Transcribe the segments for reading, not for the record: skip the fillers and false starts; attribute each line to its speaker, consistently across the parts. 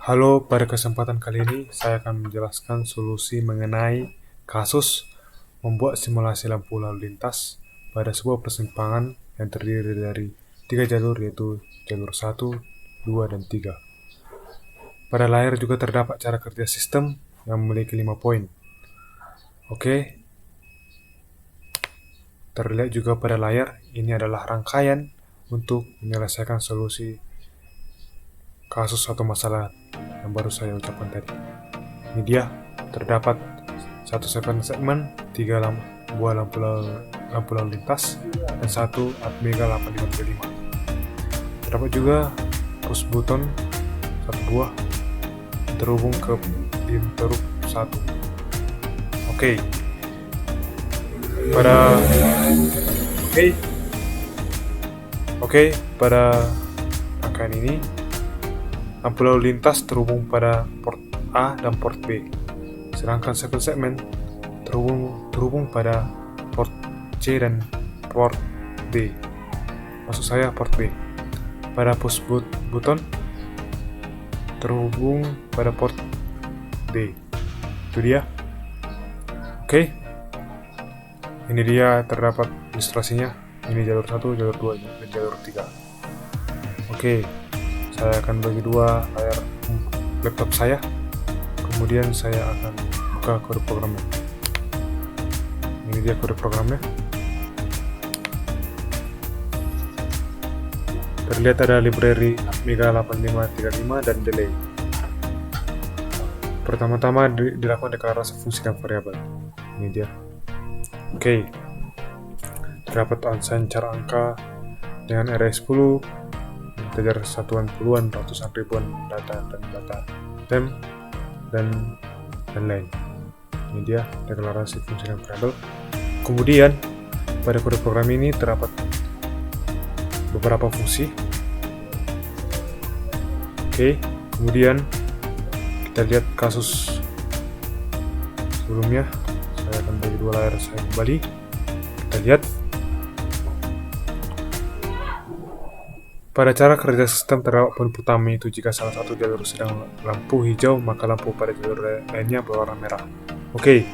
Speaker 1: Halo, pada kesempatan kali ini saya akan menjelaskan solusi mengenai kasus membuat simulasi lampu lalu lintas pada sebuah persimpangan yang terdiri dari 3 jalur, yaitu jalur 1, 2, dan 3. Pada layar juga terdapat cara kerja sistem yang memiliki 5 poin. Oke, terlihat juga pada layar ini adalah rangkaian untuk menyelesaikan solusi kasus atau masalah yang baru saya ucapkan tadi. Ini dia, terdapat satu segmen, 3 buah lampu lalu lintas, dan 1 Atmega 8535. Terdapat juga push button 1 buah terhubung ke interrupt 1. Oke. Pada rangkaian ini lampu lalu lintas terhubung pada port A dan port B, sedangkan segmen terhubung pada port C dan port D. Maksud saya port B. Pada push button terhubung pada port D. Itu dia. Oke. Ini dia terdapat ilustrasinya. Ini jalur 1, jalur 2, dan jalur 3. Oke. Saya akan bagi dua layar laptop saya. Kemudian saya akan buka kode programnya. Ini dia kode programnya. Terlihat ada library Atmega 8535 dan delay. Pertama-tama dilakukan deklarasi fungsi dan variabel. Ini dia. Oke. Terdapat unsigned cara angka dengan array 10, integer satuan puluhan, ratusan, ribuan data dan data temp dan lain. Ini dia deklarasi fungsi dan variabel. Kemudian pada kode program ini terdapat beberapa fungsi. Oke, kemudian kita lihat kasus sebelumnya. Saya akan bagi dua layar saya kembali. Kita lihat pada cara kerja sistem terdapat poin pertama, itu jika salah satu jalur sedang lampu hijau, maka lampu pada jalur lainnya berwarna merah. Oke,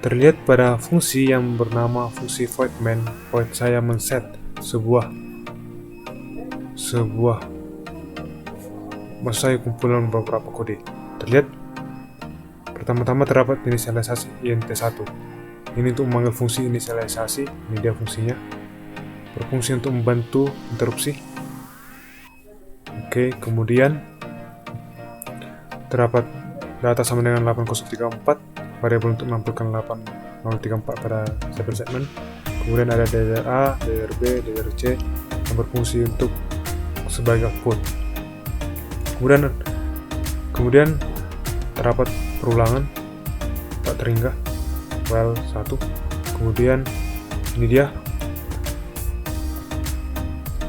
Speaker 1: terlihat pada fungsi yang bernama fungsi voidMain. Void saya men-set sebuah maksud saya kumpulan beberapa kode. Terlihat pertama-tama terdapat inisialisasi int1. Ini untuk memanggil fungsi inisialisasi. Ini dia fungsinya. Berfungsi untuk membantu interupsi. Oke, kemudian terdapat data sama dengan 8034, variabel untuk menampilkan 8034 pada setiap segmen. Kemudian ada DDR A, DDR B, DDR C yang berfungsi untuk sebagai output. Kemudian terdapat perulangan tak terhingga file 1. Kemudian ini dia,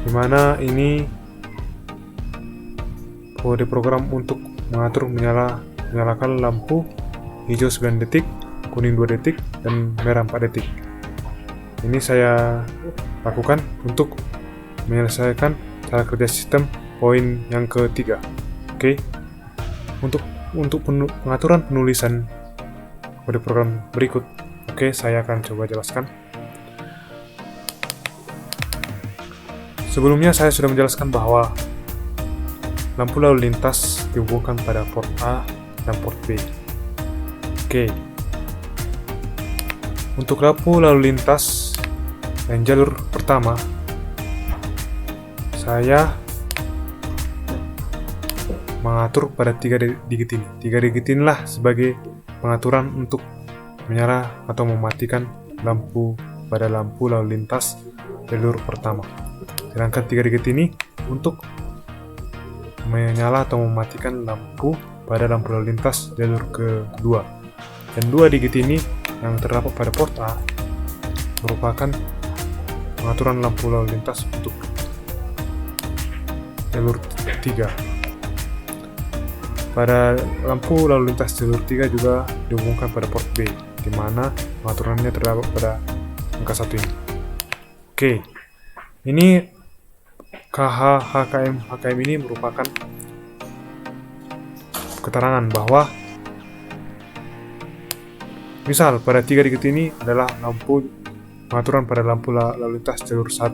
Speaker 1: dimana ini kode program untuk mengatur menyalakan lampu hijau 9 detik, kuning 2 detik, dan merah 4 detik. Ini saya lakukan untuk menyelesaikan cara kerja sistem poin yang ketiga. Oke. Untuk pengaturan penulisan kode program berikut, saya akan coba jelaskan. Sebelumnya saya sudah menjelaskan bahwa lampu lalu lintas dihubungkan pada port A dan port B. Oke. Untuk lampu lalu lintas yang jalur pertama, saya mengatur pada 3 digit ini. 3 digit inilah sebagai pengaturan untuk menyala atau mematikan lampu pada lampu lalu lintas jalur pertama. Sedangkan 3 digit ini untuk menyala atau mematikan lampu pada lampu lalu lintas jalur kedua. Dan 2 digit ini yang terdapat pada port A merupakan pengaturan lampu lalu lintas untuk jalur 3. Pada lampu lalu lintas jalur 3 juga dihubungkan pada port B, di mana pengaturannya terdapat pada angka 1 ini. Oke, ini HKM ini merupakan keterangan bahwa misal pada 3 digit ini adalah pengaturan pada lampu lalu lintas jalur 1.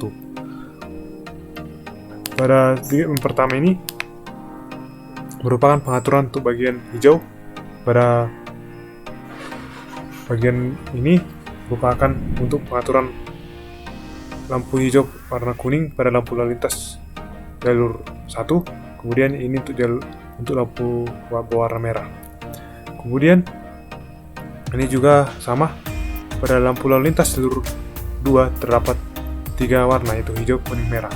Speaker 1: Pada digit pertama ini merupakan pengaturan untuk bagian hijau. Pada bagian ini merupakan untuk pengaturan lampu hijau warna kuning pada lampu lalu lintas jalur 1. Kemudian ini untuk lampu berwarna merah. Kemudian ini juga sama, pada lampu lalu lintas jalur 2 terdapat 3 warna, yaitu hijau, kuning, merah.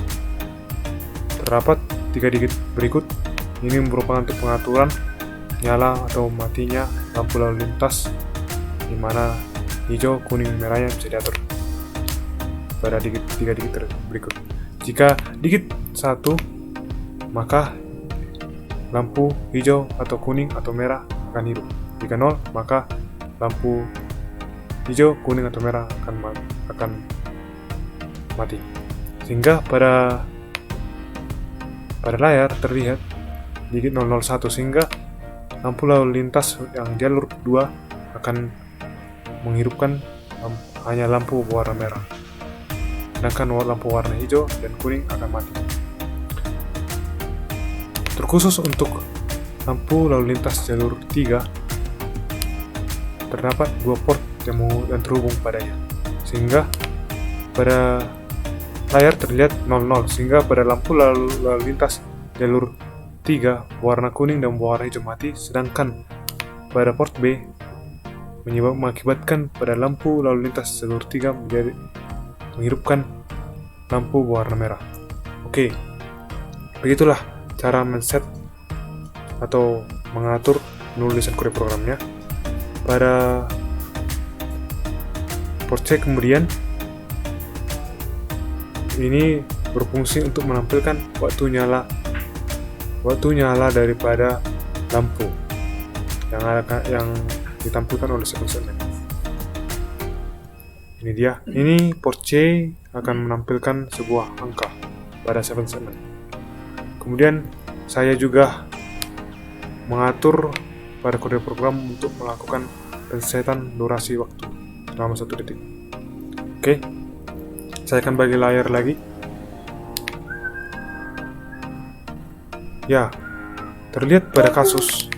Speaker 1: Terdapat 3 digit berikut. Ini merupakan untuk pengaturan nyala atau matinya lampu lalu lintas, di mana hijau, kuning, merahnya bisa diatur pada 3 digit berikut. Jika digit 1, maka lampu hijau atau kuning atau merah akan hidup. Jika 0, maka lampu hijau, kuning atau merah akan mati. Sehingga pada layar terlihat digit 001, sehingga lampu lalu lintas yang jalur 2 akan menghidupkan hanya lampu berwarna merah, sedangkan lampu warna hijau dan kuning akan mati. Terkhusus untuk lampu lalu lintas jalur 3, terdapat 2 port yang terhubung padanya, sehingga pada layar terlihat 00, sehingga pada lampu lalu lintas jalur 3 warna kuning dan warna hijau mati, sedangkan pada port B mengakibatkan pada lampu lalu lintas jalur 3 menghidupkan lampu berwarna merah. Oke, begitulah cara men-set atau mengatur penulisan kode programnya. Pada port C kemudian ini berfungsi untuk menampilkan waktu nyala daripada lampu yang ditampilkan oleh segmen. Ini dia. Ini port C akan menampilkan sebuah angka pada segmen. Kemudian saya juga mengatur pada kode program untuk melakukan pensetan durasi waktu selama 1 detik. Oke, saya akan bagi layar lagi. Ya, terlihat pada kasus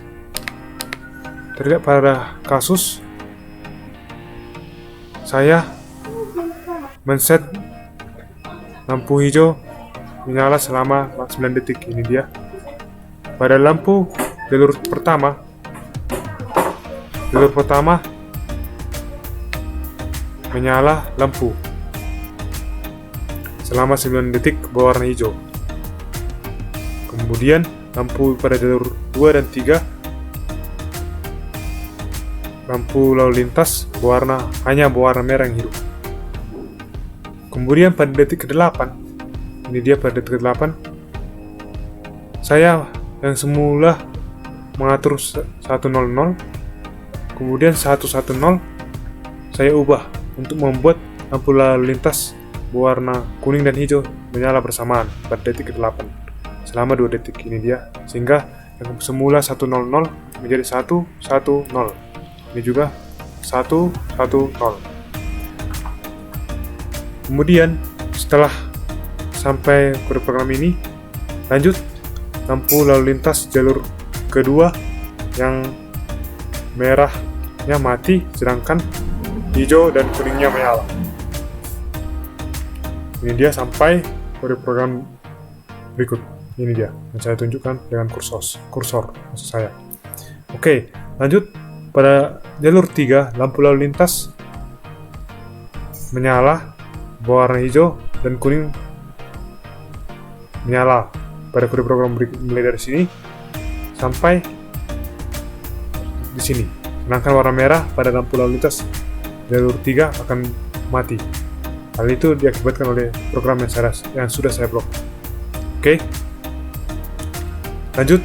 Speaker 1: saya men-set lampu hijau menyala selama 9 detik. Ini dia. Pada lampu jalur pertama menyala lampu selama 9 detik berwarna hijau. Kemudian lampu pada jalur 2 dan 3, lampu lalu lintas hanya berwarna merah yang hidup. Kemudian pada detik ke-8, ini dia pada detik ke-8, saya yang semula mengatur 100, kemudian 110 saya ubah untuk membuat lampu lalu lintas berwarna kuning dan hijau menyala bersamaan pada detik ke-8 selama 2 detik. Ini dia, sehingga yang semula 100 menjadi 110. Ini juga 110. Kemudian setelah sampai kode program ini, lanjut lampu lalu lintas jalur kedua yang merahnya mati, sedangkan hijau dan kuningnya menyala. Ini dia sampai kode program berikut. Ini dia yang saya tunjukkan dengan kursor maksud saya. Oke, lanjut pada jalur 3, lampu lalu lintas menyala berwarna hijau dan kuning menyala pada kode program berikut, mulai dari sini sampai di sini. Sedangkan warna merah pada lampu lalu lintas jalur 3 akan mati. Hal itu diakibatkan oleh program yang sudah saya blok. Oke. Lanjut.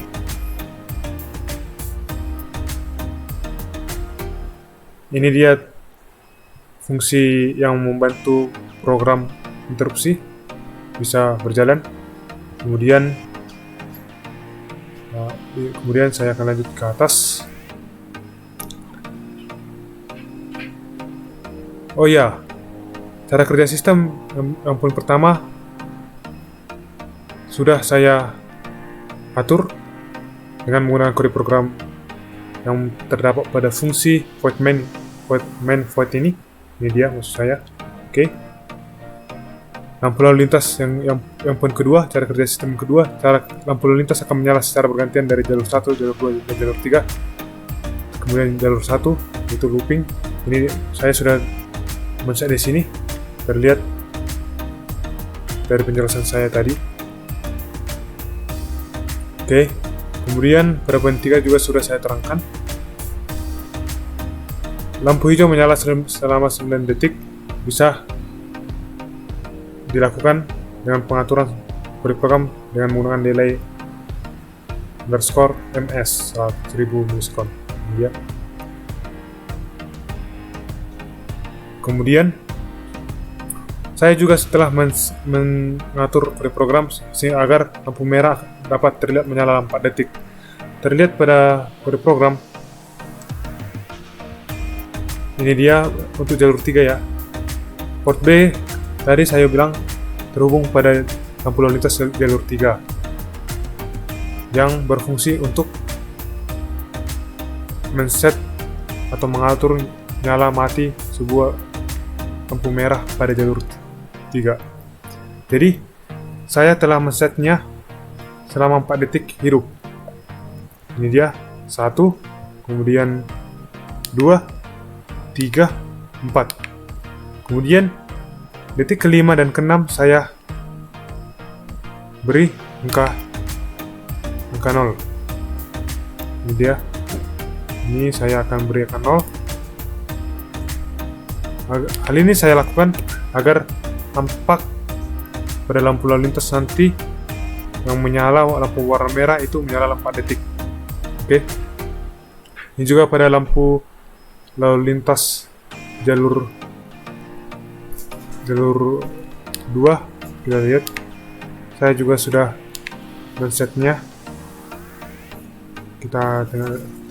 Speaker 1: Ini dia fungsi yang membantu program interupsi bisa berjalan. Kemudian Kemudian saya akan lanjut ke atas. Oh ya, cara kerja sistem yang paling pertama sudah saya atur dengan menggunakan kode program yang terdapat pada fungsi void main void ini. Ini dia maksud saya. Oke. Lampu lalu lintas yang poin kedua, cara kerja sistem kedua, cara lampu lalu lintas akan menyala secara bergantian dari jalur 1, jalur 2, dan jalur 3. Kemudian jalur 1 itu looping. Ini saya sudah men-set di sini, terlihat dari penjelasan saya tadi. Oke. Kemudian pada poin 3 juga sudah saya terangkan. Lampu hijau menyala selama 9 detik, bisa dilakukan dengan pengaturan kode program dengan menggunakan delay _ms 1000 milisekund. Ya. Kemudian saya juga setelah mengatur kode program sehingga agar lampu merah dapat terlihat menyala 4 detik. Terlihat pada kode program. Ini dia untuk jalur 3 ya. Port B tadi saya bilang terhubung pada lampu lalu lintas jalur 3 yang berfungsi untuk men-set atau mengatur nyala mati sebuah lampu merah pada jalur 3. Jadi saya telah men-setnya selama 4 detik hidup. Ini dia 1, kemudian 2, 3, 4. Kemudian detik ke-5 dan ke-6 saya beri angka 0. Ini dia. Ini saya akan beri angka 0. Hal ini saya lakukan agar tampak pada lampu lalu lintas nanti yang menyala lampu warna merah itu menyala 4 detik. Oke. Ini juga pada lampu lalu lintas jalur 2 kita lihat, saya juga sudah men-setnya. Kita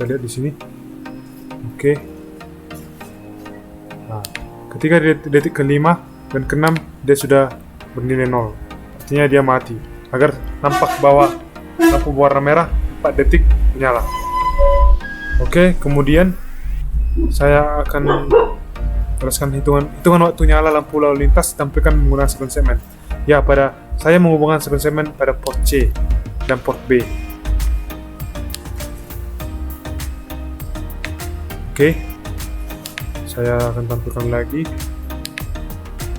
Speaker 1: lihat di sini. Oke. Nah, ketika detik ke-5 dan ke-6 dia sudah bernilai 0. Artinya dia mati. Agar nampak bahwa lampu warna merah 4 detik menyala. Oke, kemudian saya akan jelaskan hitungan waktu nyala lampu lalu lintas ditampilkan menggunakan sequence segment. Ya, saya menghubungkan sequence segment pada port C dan port B. Oke. Saya akan tampilkan lagi.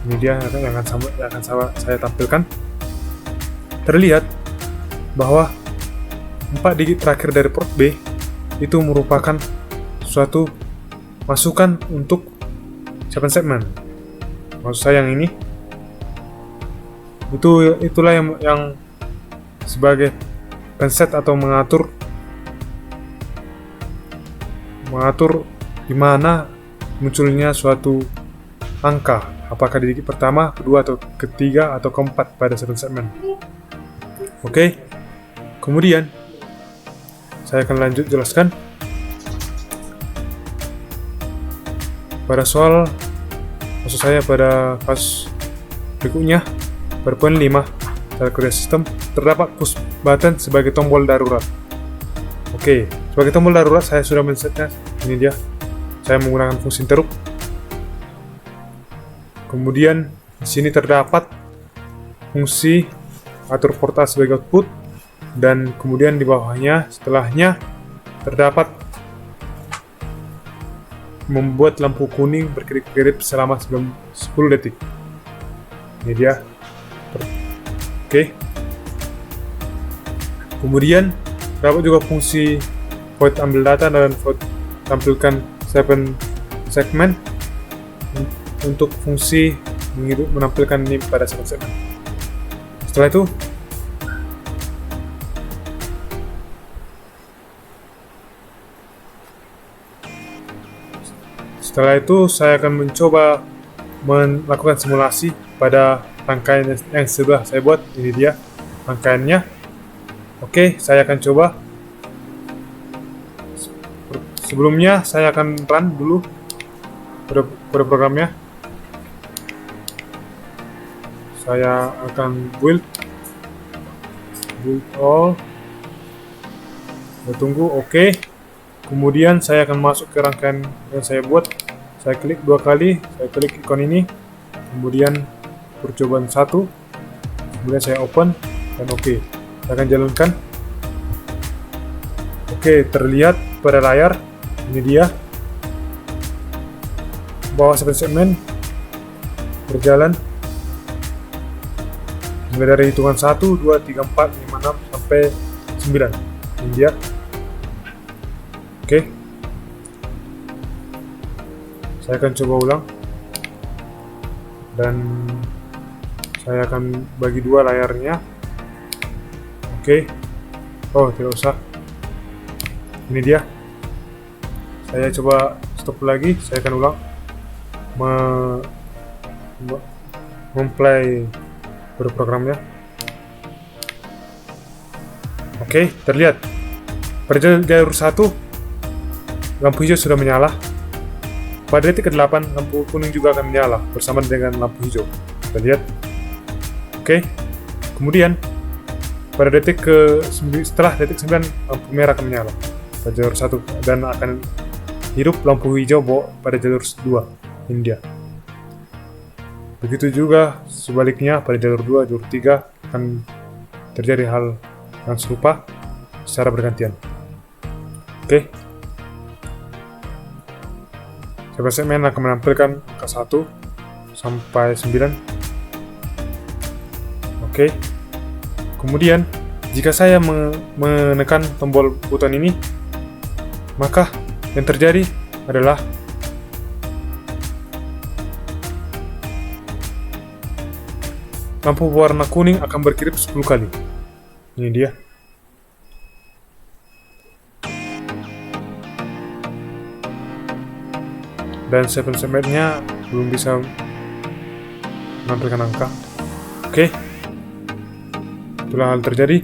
Speaker 1: Ini dia yang akan saya tampilkan. Terlihat bahwa 4 digit terakhir dari port B itu merupakan suatu masukan untuk sequence segment. Maksud saya yang ini itulah yang sebagai penset atau mengatur di mana munculnya suatu angka, apakah di digit pertama, kedua, atau ketiga, atau keempat pada sequence segment. Oke. Kemudian saya akan lanjut jelaskan pada soal, maksud saya pada kasus berikutnya, pada poin 5 cara kerja sistem terdapat push button sebagai tombol darurat. Oke, sebagai tombol darurat saya sudah men-setnya. Ini dia. Saya menggunakan fungsi interrupt. Kemudian di sini terdapat fungsi atur port A sebagai output, dan kemudian di bawahnya setelahnya terdapat membuat lampu kuning berkedip-kedip selama 10 detik. Ini dia. Oke. Kemudian terdapat juga fungsi void ambil data dan void tampilkan segment untuk fungsi menampilkan NIM pada segmen. Setelah itu saya akan mencoba melakukan simulasi pada rangkaian yang sudah saya buat. Ini dia rangkaiannya. Oke, saya akan coba Sebelumnya saya akan run dulu kode programnya. Saya akan build all. Saya tunggu, oke. Kemudian saya akan masuk ke rangkaian yang saya buat. Saya klik 2 kali, saya klik ikon ini. Kemudian percobaan 1. Kemudian saya open dan oke. Saya akan jalankan. Oke, terlihat pada layar. Ini dia. Bawah segmen berjalan. Mulai dari hitungan 1, 2, 3, 4, 5, 6 sampai 9. Ini dia. Oke. Saya akan coba ulang. Dan saya akan bagi 2 layarnya. Oke. Oh, tidak usah. Ini dia. Saya coba stop lagi. Saya akan ulang. Memplay programnya. Oke, terlihat pada jalur 1 lampu hijau sudah menyala. Pada detik ke-8 lampu kuning juga akan menyala bersama dengan lampu hijau. Terlihat. Oke. Kemudian pada setelah detik 9 lampu merah akan menyala pada jalur 1 dan akan hidup lampu hijau pada jalur 2. Ini dia. Begitu juga sebaliknya pada jalur 2, jalur 3 akan terjadi hal yang serupa secara bergantian. Oke. Segmen akan menampilkan angka 1 sampai 9. Oke. Kemudian jika saya menekan tombol button ini, maka yang terjadi adalah lampu warna kuning akan berkedip 10 kali. Ini dia. Dan segmennya belum bisa menampilkan angka. Oke. Itulah hal terjadi.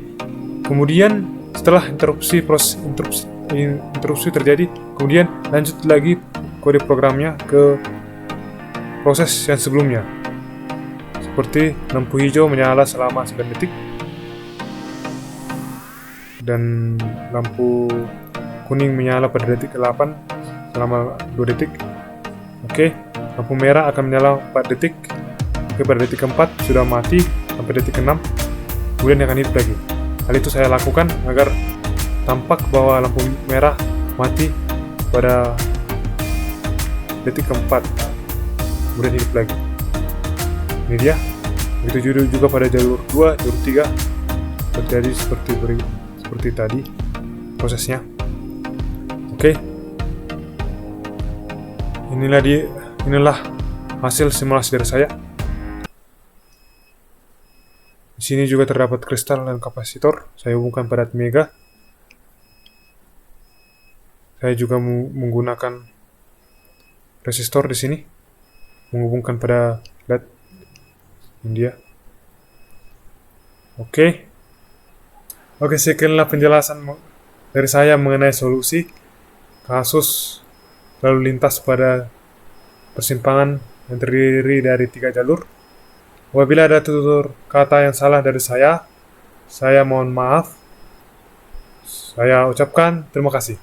Speaker 1: Kemudian setelah interupsi terjadi, kemudian lanjut lagi kode programnya ke proses yang sebelumnya. Seperti lampu hijau menyala selama 9 detik dan lampu kuning menyala pada detik ke-8 selama 2 detik. Oke, lampu merah akan menyala 4 detik. Oke, pada detik ke-4 sudah mati sampai detik ke-6. Kemudian akan hidup lagi. Hal itu saya lakukan agar tampak bahwa lampu merah mati pada detik ke-4. Kemudian hidup lagi. Ini dia. Begitu juga pada jalur 2, jalur 3 terjadi seperti tadi prosesnya. Oke. Inilah hasil simulasi dari saya. Di sini juga terdapat kristal dan kapasitor. Saya hubungkan pada mega. Saya juga menggunakan resistor di sini, menghubungkan pada LED. Ini dia. Oke, sekianlah penjelasan dari saya mengenai solusi kasus lalu lintas pada persimpangan yang terdiri dari 3 jalur. Apabila ada tutur kata yang salah dari saya mohon maaf. Saya ucapkan terima kasih.